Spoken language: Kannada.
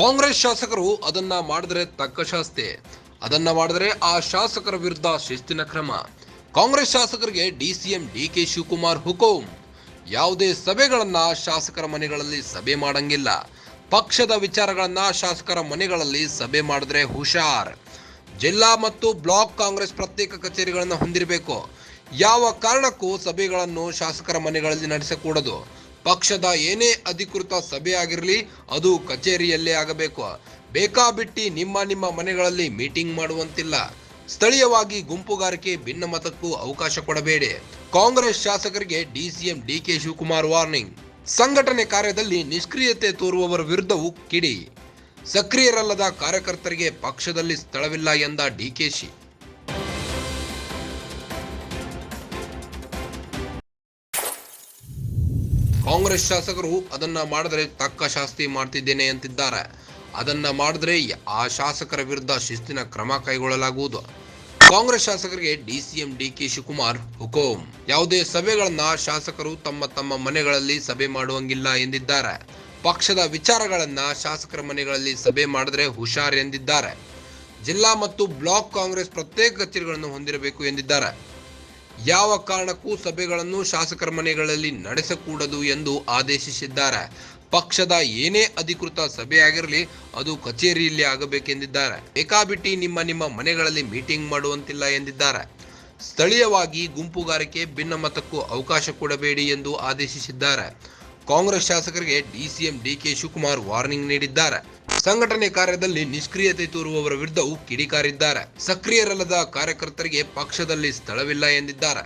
ಕಾಂಗ್ರೆಸ್ ಶಾಸಕರು ಅದನ್ನ ಮಾಡಿದ್ರೆ ತಕ್ಕ ಶಾಸ್ತಿ, ಅದನ್ನ ಮಾಡಿದ್ರೆ ಆ ಶಾಸಕರ ವಿರುದ್ಧ ಶಿಸ್ತಿನ ಕ್ರಮ. ಕಾಂಗ್ರೆಸ್ ಶಾಸಕರಿಗೆ ಡಿಸಿಎಂ ಡಿಕೆ ಶಿವಕುಮಾರ್ ಹುಕುಂ. ಯಾವುದೇ ಸಭೆಗಳನ್ನ ಶಾಸಕರ ಮನೆಗಳಲ್ಲಿ ಸಭೆ ಮಾಡಂಗಿಲ್ಲ. ಪಕ್ಷದ ವಿಚಾರಗಳನ್ನ ಶಾಸಕರ ಮನೆಗಳಲ್ಲಿ ಸಭೆ ಮಾಡಿದ್ರೆ ಹುಷಾರ್. ಜಿಲ್ಲಾ ಮತ್ತು ಬ್ಲಾಕ್ ಕಾಂಗ್ರೆಸ್ ಪ್ರತ್ಯೇಕ ಕಚೇರಿಗಳನ್ನು ಹೊಂದಿರಬೇಕು. ಯಾವ ಕಾರಣಕ್ಕೂ ಸಭೆಗಳನ್ನು ಶಾಸಕರ ಮನೆಗಳಲ್ಲಿ ನಡೆಸಕೂಡದು. ಪಕ್ಷದ ಏನೇ ಅಧಿಕೃತ ಸಭೆ ಆಗಿರಲಿ ಅದು ಕಚೇರಿಯಲ್ಲೇ ಆಗಬೇಕು. ಬೇಕಾಬಿಟ್ಟಿ ನಿಮ್ಮ ಮನೆಗಳಲ್ಲಿ ಮೀಟಿಂಗ್ ಮಾಡುವಂತಿಲ್ಲ. ಸ್ಥಳೀಯವಾಗಿ ಗುಂಪುಗಾರಿಕೆ ಭಿನ್ನಮತಕ್ಕೂ ಅವಕಾಶ ಕೊಡಬೇಡಿ. ಕಾಂಗ್ರೆಸ್ ಶಾಸಕರಿಗೆ ಡಿಸಿಎಂ ಡಿಕೆ ಶಿವಕುಮಾರ್ ವಾರ್ನಿಂಗ್. ಸಂಘಟನೆ ಕಾರ್ಯದಲ್ಲಿ ನಿಷ್ಕ್ರಿಯತೆ ತೋರುವವರ ವಿರುದ್ಧವೂ ಕಿಡಿ. ಸಕ್ರಿಯರಲ್ಲದ ಕಾರ್ಯಕರ್ತರಿಗೆ ಪಕ್ಷದಲ್ಲಿ ಸ್ಥಳವಿಲ್ಲ ಎಂದ ಡಿಕೆಶಿ. ಕಾಂಗ್ರೆಸ್ ಶಾಸಕರು ಅದನ್ನ ಮಾಡಿದ್ರೆ ತಕ್ಕ ಶಾಸ್ತಿ ಮಾಡ್ತಿದ್ದೇನೆ ಅಂತಿದ್ದಾರೆ. ಅದನ್ನ ಮಾಡಿದ್ರೆ ಆ ಶಾಸಕರ ವಿರುದ್ಧ ಶಿಸ್ತಿನ ಕ್ರಮ ಕೈಗೊಳ್ಳಲಾಗುವುದು. ಕಾಂಗ್ರೆಸ್ ಶಾಸಕರಿಗೆ ಡಿಸಿಎಂ ಡಿಕೆ ಶಿವಕುಮಾರ್ ಹುಕುಂ. ಯಾವುದೇ ಸಭೆಗಳನ್ನ ಶಾಸಕರು ತಮ್ಮ ಮನೆಗಳಲ್ಲಿ ಸಭೆ ಮಾಡುವಂಗಿಲ್ಲ ಎಂದಿದ್ದಾರೆ. ಪಕ್ಷದ ವಿಚಾರಗಳನ್ನ ಶಾಸಕರ ಮನೆಗಳಲ್ಲಿ ಸಭೆ ಮಾಡಿದ್ರೆ ಹುಷಾರ್ ಎಂದಿದ್ದಾರೆ. ಜಿಲ್ಲಾ ಮತ್ತು ಬ್ಲಾಕ್ ಕಾಂಗ್ರೆಸ್ ಪ್ರತ್ಯೇಕ ಕಚೇರಿಗಳನ್ನು ಹೊಂದಿರಬೇಕು ಎಂದಿದ್ದಾರೆ. ಯಾವ ಕಾರಣಕ್ಕೂ ಸಭೆಗಳನ್ನು ಶಾಸಕರ ಮನೆಗಳಲ್ಲಿ ನಡೆಸಕೂಡದು ಎಂದು ಆದೇಶಿಸಿದ್ದಾರೆ. ಪಕ್ಷದ ಏನೇ ಅಧಿಕೃತ ಸಭೆಯಾಗಿರಲಿ ಅದು ಕಚೇರಿಯಲ್ಲಿ ಆಗಬೇಕೆಂದಿದ್ದಾರೆ. ಬೇಕಾಬಿಟ್ಟಿ ನಿಮ್ಮ ಮನೆಗಳಲ್ಲಿ ಮೀಟಿಂಗ್ ಮಾಡುವಂತಿಲ್ಲ ಎಂದಿದ್ದಾರೆ. ಸ್ಥಳೀಯವಾಗಿ ಗುಂಪುಗಾರಿಕೆ ಭಿನ್ನಮತಕ್ಕೂ ಅವಕಾಶ ಕೊಡಬೇಡಿ ಎಂದು ಆದೇಶಿಸಿದ್ದಾರೆ. ಕಾಂಗ್ರೆಸ್ ಶಾಸಕರಿಗೆ ಡಿಸಿಎಂ ಡಿಕೆ ಶಿವಕುಮಾರ್ ವಾರ್ನಿಂಗ್ ನೀಡಿದ್ದಾರೆ. ಸಂಘಟನೆ ಕಾರ್ಯದಲ್ಲಿ ನಿಷ್ಕ್ರಿಯತೆ ತೋರುವವರ ವಿರುದ್ಧವೂ ಕಿಡಿಕಾರಿದ್ದಾರೆ. ಸಕ್ರಿಯರಲ್ಲದ ಕಾರ್ಯಕರ್ತರಿಗೆ ಪಕ್ಷದಲ್ಲಿ ಸ್ಥಳವಿಲ್ಲ ಎಂದಿದ್ದಾರೆ.